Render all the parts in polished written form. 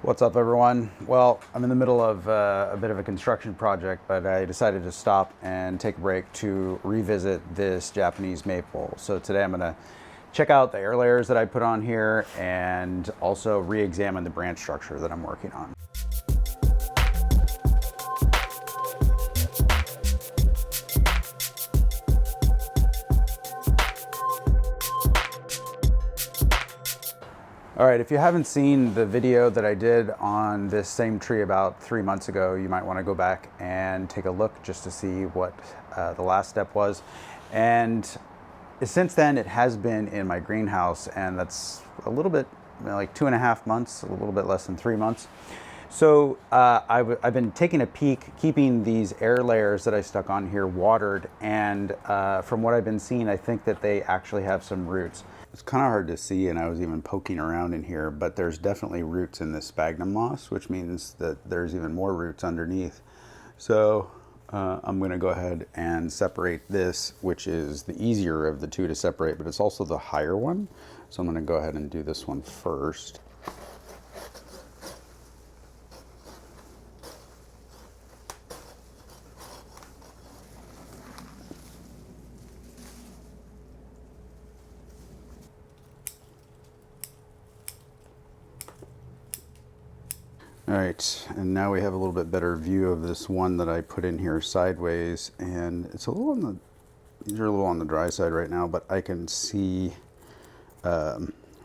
What's up, everyone? Well, I'm in the middle of a bit of a construction project, but I decided to stop and take a break to revisit this Japanese maple. So today I'm going to check out the air layers that I put on here and also re-examine the branch structure that I'm working on. All right, if you haven't seen the video that I did on this same tree about 3 months ago, you might want to go back and take a look just to see what the last step was. And since then, it has been in my greenhouse, and that's a little bit, like 2.5 months, a little bit less than 3 months. So I've been taking a peek, keeping these air layers that I stuck on here watered, and from what I've been seeing, I think that they actually have some roots. It's kind of hard to see, and I was even poking around in here, but there's definitely roots in this sphagnum moss, which means that there's even more roots underneath. So I'm going to go ahead and separate this, which is the easier of the two to separate, but it's also the higher one. So I'm going to go ahead and do this one first. All right, and now we have a little bit better view of this one that I put in here sideways, and it's a little on the, these are a little on the dry side right now, but I can see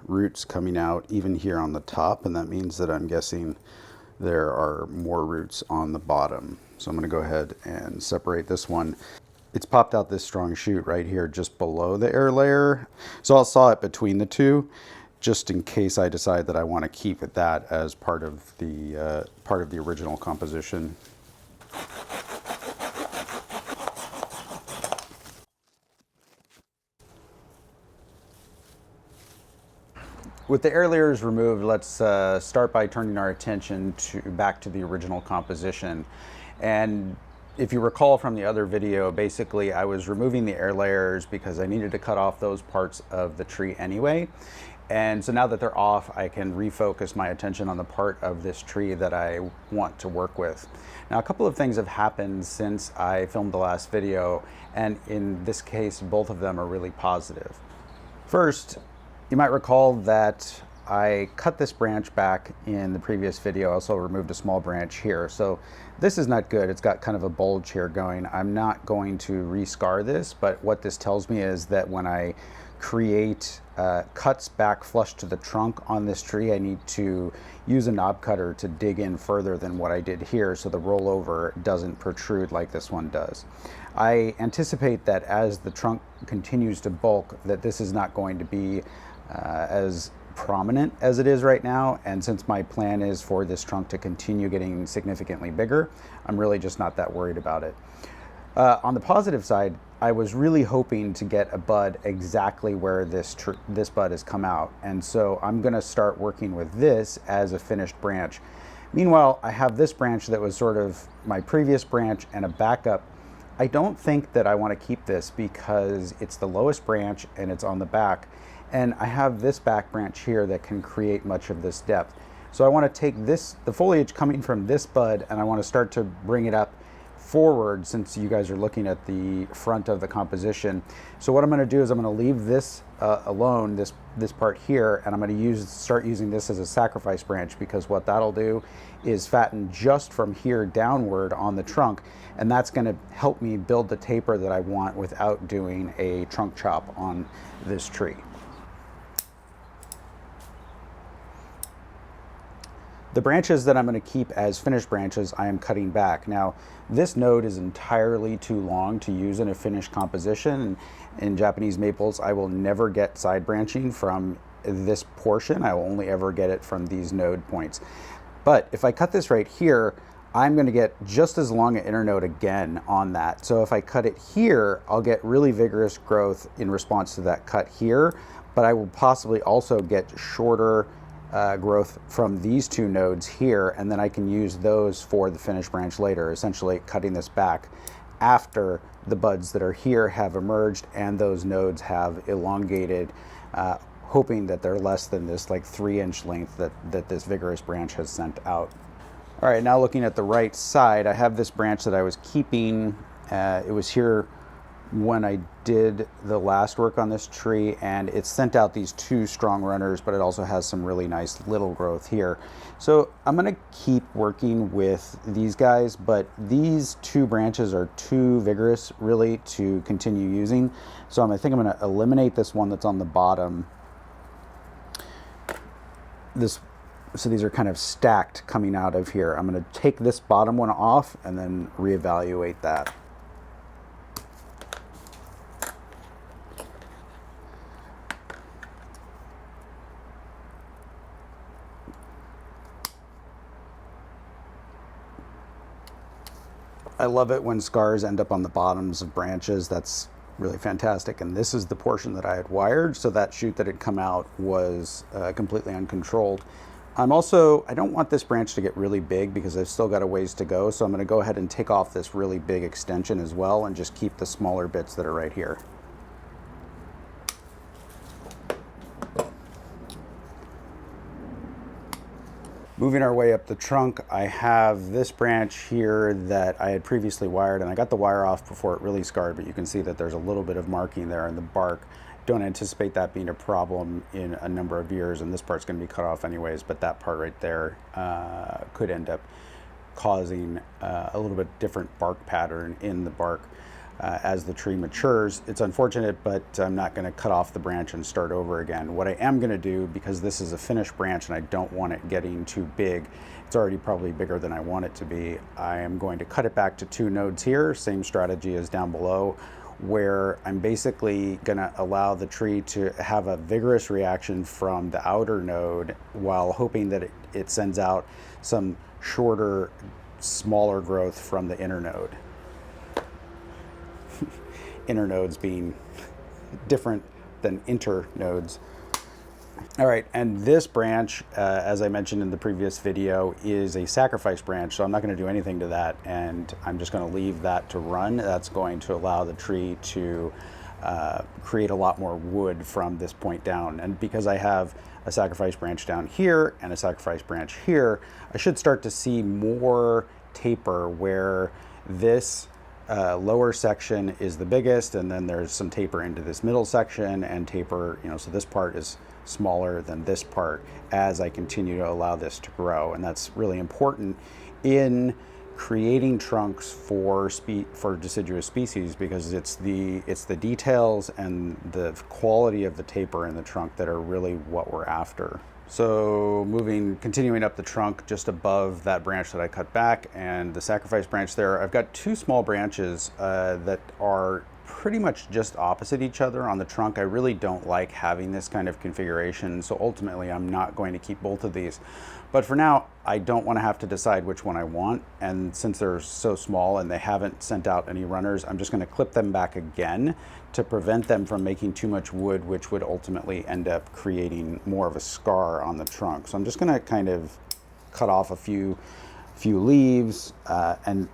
roots coming out even here on the top, and that means that I'm guessing there are more roots on the bottom. So I'm gonna go ahead and separate this one. It's popped out this strong shoot right here just below the air layer. So I'll saw it between the two, just in case I decide that I want to keep it that as part of the original composition. With the air layers removed, let's start by turning our attention back to the original composition. And if you recall from the other video, basically I was removing the air layers because I needed to cut off those parts of the tree anyway. And so now that they're off, I can refocus my attention on the part of this tree that I want to work with. Now, a couple of things have happened since I filmed the last video, and in this case, both of them are really positive. First, you might recall that I cut this branch back in the previous video. I also removed a small branch here. So this is not good. It's got kind of a bulge here going. I'm not going to rescar this, but what this tells me is that when I create cuts back flush to the trunk on this tree, I need to use a knob cutter to dig in further than what I did here so the rollover doesn't protrude like this one does. I anticipate that as the trunk continues to bulk, that this is not going to be as prominent as it is right now, and since my plan is for this trunk to continue getting significantly bigger, I'm really just not that worried about it. On the positive side, I was really hoping to get a bud exactly where this bud has come out, and so I'm going to start working with this as a finished branch. Meanwhile, I have this branch that was sort of my previous branch and a backup. I don't think that I want to keep this because it's the lowest branch and it's on the back, and I have this back branch here that can create much of this depth. So I want to take this, the foliage coming from this bud, and I want to start to bring it up forward since you guys are looking at the front of the composition. So what I'm going to do is I'm going to leave this alone, this part here, and I'm going to start using this as a sacrifice branch, because what that'll do is fatten just from here downward on the trunk, and that's going to help me build the taper that I want without doing a trunk chop on this tree. The branches that I'm going to keep as finished branches, I am cutting back. Now, this node is entirely too long to use in a finished composition. In Japanese maples, I will never get side branching from this portion. I will only ever get it from these node points. But if I cut this right here, I'm going to get just as long an internode again on that. So if I cut it here, I'll get really vigorous growth in response to that cut here, but I will possibly also get shorter growth from these two nodes here, and then I can use those for the finished branch later, essentially cutting this back after the buds that are here have emerged and those nodes have elongated, hoping that they're less than this like 3-inch length that this vigorous branch has sent out. All right, now looking at the right side, I have this branch that I was keeping. It was here when I did the last work on this tree, and it sent out these 2 strong runners, but it also has some really nice little growth here. So I'm gonna keep working with these guys, but these 2 branches are too vigorous really to continue using. So I think I'm gonna eliminate this one that's on the bottom. So these are kind of stacked coming out of here. I'm gonna take this bottom one off and then reevaluate that. I love it when scars end up on the bottoms of branches. That's really fantastic. And this is the portion that I had wired, so that shoot that had come out was completely uncontrolled. I don't want this branch to get really big because I've still got a ways to go, so I'm gonna go ahead and take off this really big extension as well and just keep the smaller bits that are right here. Moving our way up the trunk, I have this branch here that I had previously wired, and I got the wire off before it really scarred, but you can see that there's a little bit of marking there in the bark. Don't anticipate that being a problem in a number of years, and this part's going to be cut off anyways, but that part right there could end up causing a little bit different bark pattern in the bark as the tree matures. It's unfortunate, but I'm not going to cut off the branch and start over again. What I am going to do, because this is a finished branch and I don't want it getting too big, it's already probably bigger than I want it to be, I am going to cut it back to 2 nodes here, same strategy as down below, where I'm basically going to allow the tree to have a vigorous reaction from the outer node while hoping that it sends out some shorter, smaller growth from the inner node. Inner nodes being different than internodes. All right, and this branch, as I mentioned in the previous video, is a sacrifice branch, so I'm not going to do anything to that, and I'm just going to leave that to run. That's going to allow the tree to create a lot more wood from this point down. And because I have a sacrifice branch down here and a sacrifice branch here, I should start to see more taper where this lower section is the biggest, and then there's some taper into this middle section and taper, so this part is smaller than this part as I continue to allow this to grow. And that's really important in creating trunks for deciduous species, because it's the details and the quality of the taper in the trunk that are really what we're after. So continuing up the trunk just above that branch that I cut back and the sacrifice branch there, I've got 2 small branches that are pretty much just opposite each other on the trunk. I really don't like having this kind of configuration, so ultimately I'm not going to keep both of these. But for now, I don't want to have to decide which one I want, and since they're so small and they haven't sent out any runners, I'm just going to clip them back again to prevent them from making too much wood, which would ultimately end up creating more of a scar on the trunk. So I'm just going to kind of cut off a few leaves, and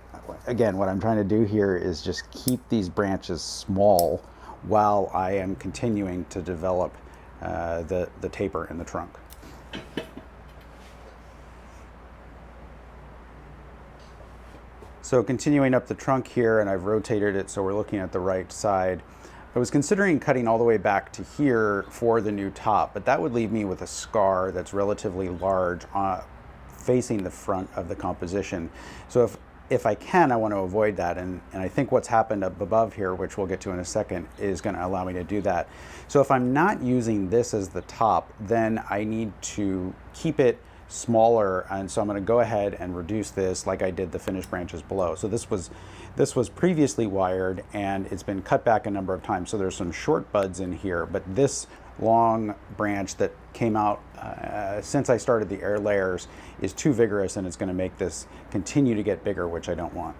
again, what I'm trying to do here is just keep these branches small while I am continuing to develop the taper in the trunk. So continuing up the trunk here, and I've rotated it so we're looking at the right side. I was considering cutting all the way back to here for the new top, but that would leave me with a scar that's relatively large facing the front of the composition. So if I can, I want to avoid that, and I think what's happened up above here, which we'll get to in a second, is going to allow me to do that. So if I'm not using this as the top, then I need to keep it smaller, and so I'm going to go ahead and reduce this like I did the finished branches below. So this was previously wired, and it's been cut back a number of times, so there's some short buds in here, but this long branch that came out since I started the air layers is too vigorous, and it's going to make this continue to get bigger, which I don't want.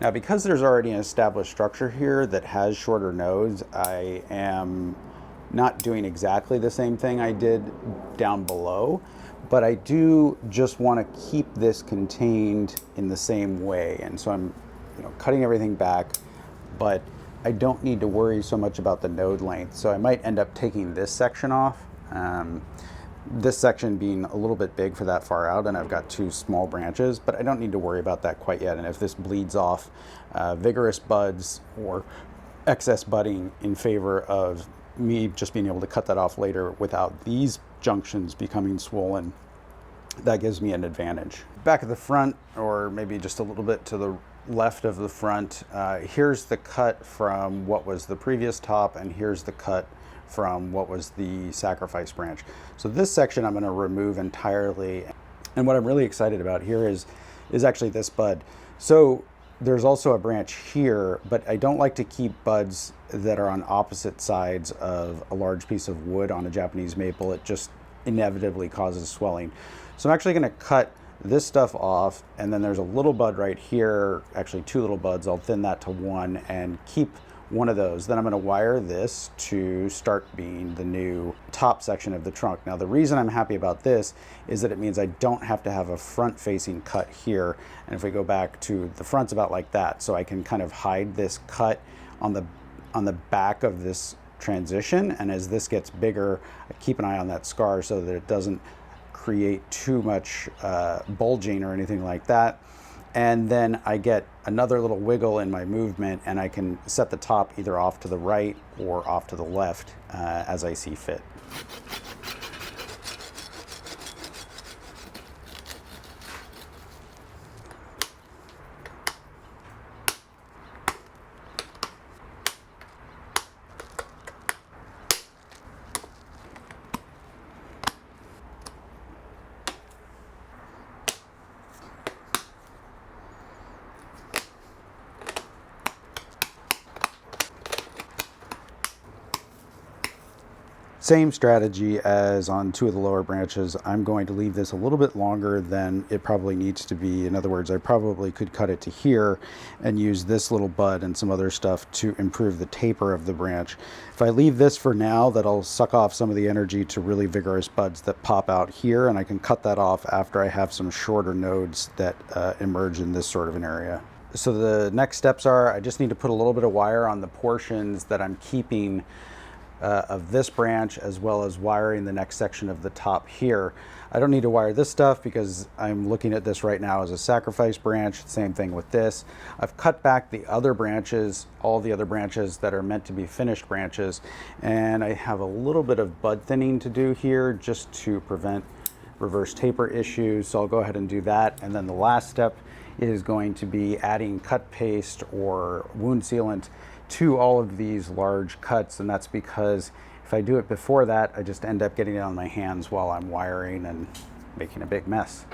Now, because there's already an established structure here that has shorter nodes, I am not doing exactly the same thing I did down below, but I do just want to keep this contained in the same way. And so I'm cutting everything back, but I don't need to worry so much about the node length. So I might end up taking this section off. This section being a little bit big for that far out, and I've got two small branches, but I don't need to worry about that quite yet. And if this bleeds off vigorous buds or excess budding in favor of me just being able to cut that off later without these junctions becoming swollen, that gives me an advantage. Back at the front, or maybe just a little bit to the left of the front, here's the cut from what was the previous top, and here's the cut from what was the sacrifice branch. So this section I'm going to remove entirely. And what I'm really excited about here is actually this bud. So there's also a branch here, but I don't like to keep buds that are on opposite sides of a large piece of wood on a Japanese maple. It just inevitably causes swelling. So I'm actually going to cut this stuff off, and then there's a little bud right here, actually two little buds. I'll thin that to one and keep one of those. Then I'm going to wire this to start being the new top section of the trunk. Now the reason I'm happy about this is that it means I don't have to have a front facing cut here. And if we go back to the front's about like that, so I can kind of hide this cut on the back of this transition. And as this gets bigger, I keep an eye on that scar so that it doesn't create too much bulging or anything like that. And then I get another little wiggle in my movement, and I can set the top either off to the right or off to the left as I see fit. Same strategy as on two of the lower branches. I'm going to leave this a little bit longer than it probably needs to be. In other words, I probably could cut it to here and use this little bud and some other stuff to improve the taper of the branch. If I leave this for now, that'll suck off some of the energy to really vigorous buds that pop out here, and I can cut that off after I have some shorter nodes that emerge in this sort of an area. So the next steps are, I just need to put a little bit of wire on the portions that I'm keeping of this branch, as well as wiring the next section of the top here. I don't need to wire this stuff because I'm looking at this right now as a sacrifice branch. Same thing with this. I've cut back the other branches, all the other branches that are meant to be finished branches, and I have a little bit of bud thinning to do here just to prevent reverse taper issues. So I'll go ahead and do that. And then the last step is going to be adding cut paste or wound sealant to all of these large cuts, and that's because if I do it before that, I just end up getting it on my hands while I'm wiring and making a big mess.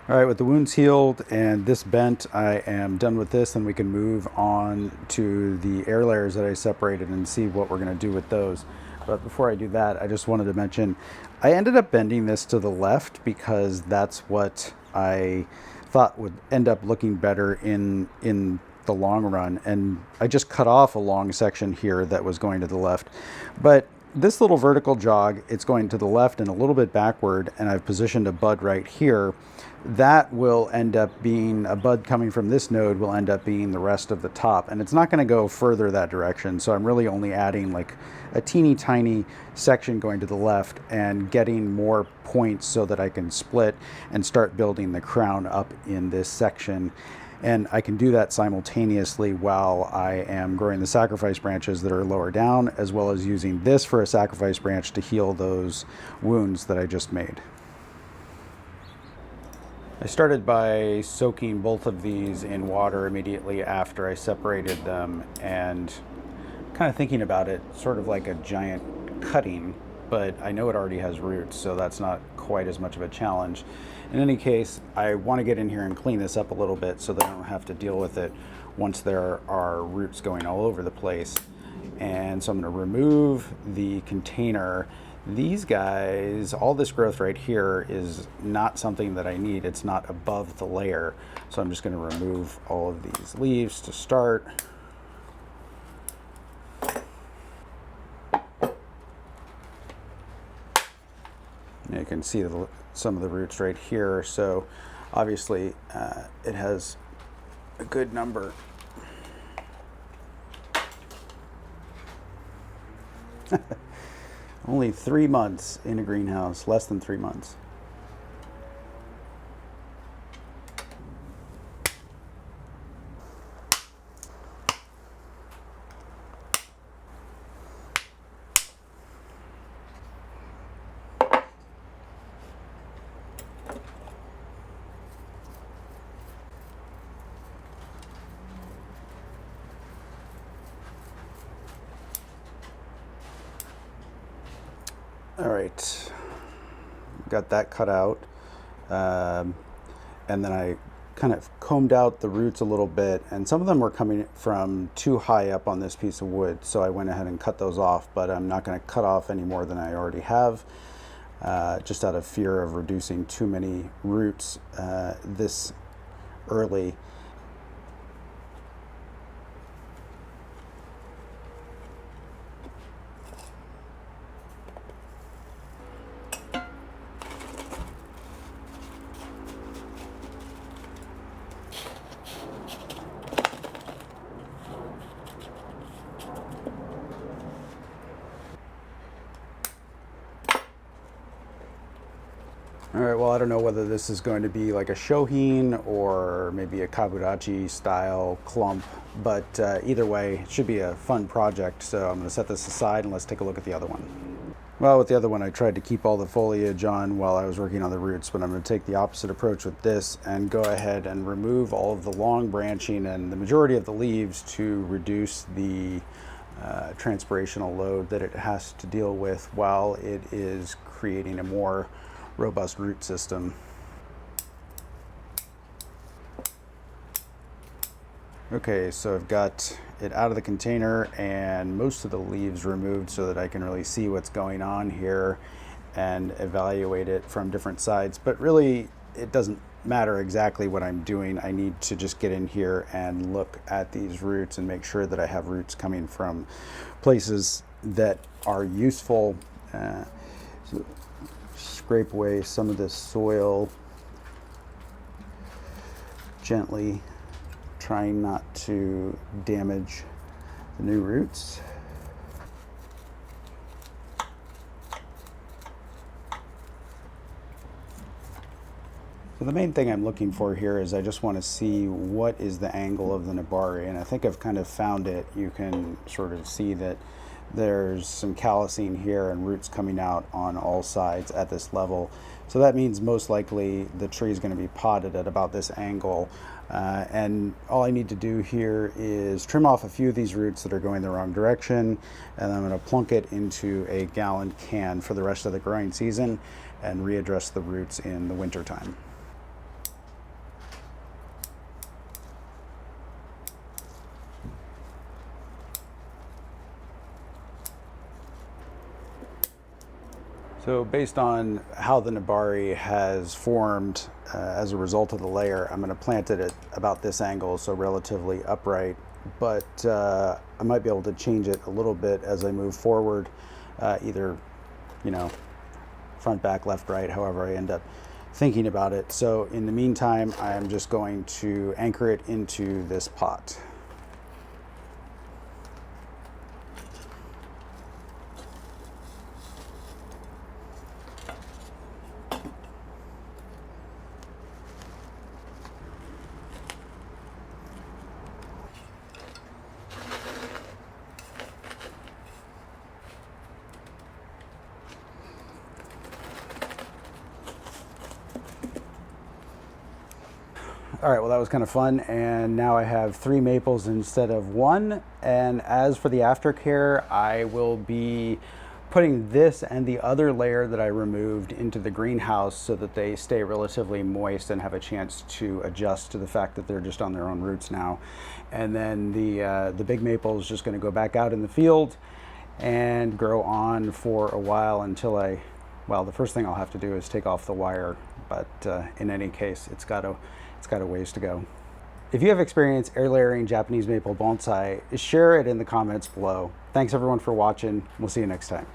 All right, with the wounds healed and this bent, I am done with this, and we can move on to the air layers that I separated and see what we're gonna do with those. But before I do that, I just wanted to mention, I ended up bending this to the left because that's what I thought would end up looking better in the long run. And I just cut off a long section here that was going to the left. But this little vertical jog, it's going to the left and a little bit backward, and I've positioned a bud right here. That will end up being a bud coming from this node will end up being the rest of the top, and it's not going to go further that direction. So I'm really only adding like a teeny tiny section going to the left and getting more points so that I can split and start building the crown up in this section. And I can do that simultaneously while I am growing the sacrifice branches that are lower down, as well as using this for a sacrifice branch to heal those wounds that I just made. I started by soaking both of these in water immediately after I separated them, and kind of thinking about it sort of like a giant cutting, but I know it already has roots, so that's not quite as much of a challenge. In any case, I want to get in here and clean this up a little bit so that I don't have to deal with it once there are roots going all over the place. And so I'm going to remove the container. These guys, all this growth right here is not something that I need. It's not above the layer. So I'm just going to remove all of these leaves to start. And you can see some of the roots right here. So obviously it has a good number. Only 3 months in a greenhouse, less than 3 months. All right, got that cut out, and then I kind of combed out the roots a little bit, and some of them were coming from too high up on this piece of wood, so I went ahead and cut those off, but I'm not going to cut off any more than I already have, just out of fear of reducing too many roots this early. All right, well, I don't know whether this is going to be like a shohin or maybe a kaburachi style clump, but either way, it should be a fun project. So I'm going to set this aside and let's take a look at the other one. Well, with the other one, I tried to keep all the foliage on while I was working on the roots, but I'm going to take the opposite approach with this and go ahead and remove all of the long branching and the majority of the leaves to reduce the transpirational load that it has to deal with while it is creating a more robust root system. Okay, so I've got it out of the container and most of the leaves removed so that I can really see what's going on here and evaluate it from different sides. But really, it doesn't matter exactly what I'm doing. I need to just get in here and look at these roots and make sure that I have roots coming from places that are useful. So scrape away some of this soil gently, trying not to damage the new roots. So the main thing I'm looking for here is I just want to see what is the angle of the nebari, and I think I've kind of found it. You can sort of see that there's some callousing here and roots coming out on all sides at this level. So that means most likely the tree is going to be potted at about this angle. And all I need to do here is trim off a few of these roots that are going the wrong direction, and I'm going to plunk it into a gallon can for the rest of the growing season and readdress the roots in the winter time. So based on how the nebari has formed as a result of the layer, I'm going to plant it at about this angle, so relatively upright, but I might be able to change it a little bit as I move forward, either, front, back, left, right, however I end up thinking about it. So in the meantime, I'm just going to anchor it into this pot. All right, well, that was kind of fun. And now I have 3 maples instead of 1. And as for the aftercare, I will be putting this and the other layer that I removed into the greenhouse so that they stay relatively moist and have a chance to adjust to the fact that they're just on their own roots now. And then the big maple is just going to go back out in the field and grow on for a while until well, the first thing I'll have to do is take off the wire, but in any case, it's got a ways to go. If you have experience air layering Japanese maple bonsai, share it in the comments below. Thanks everyone for watching. We'll see you next time.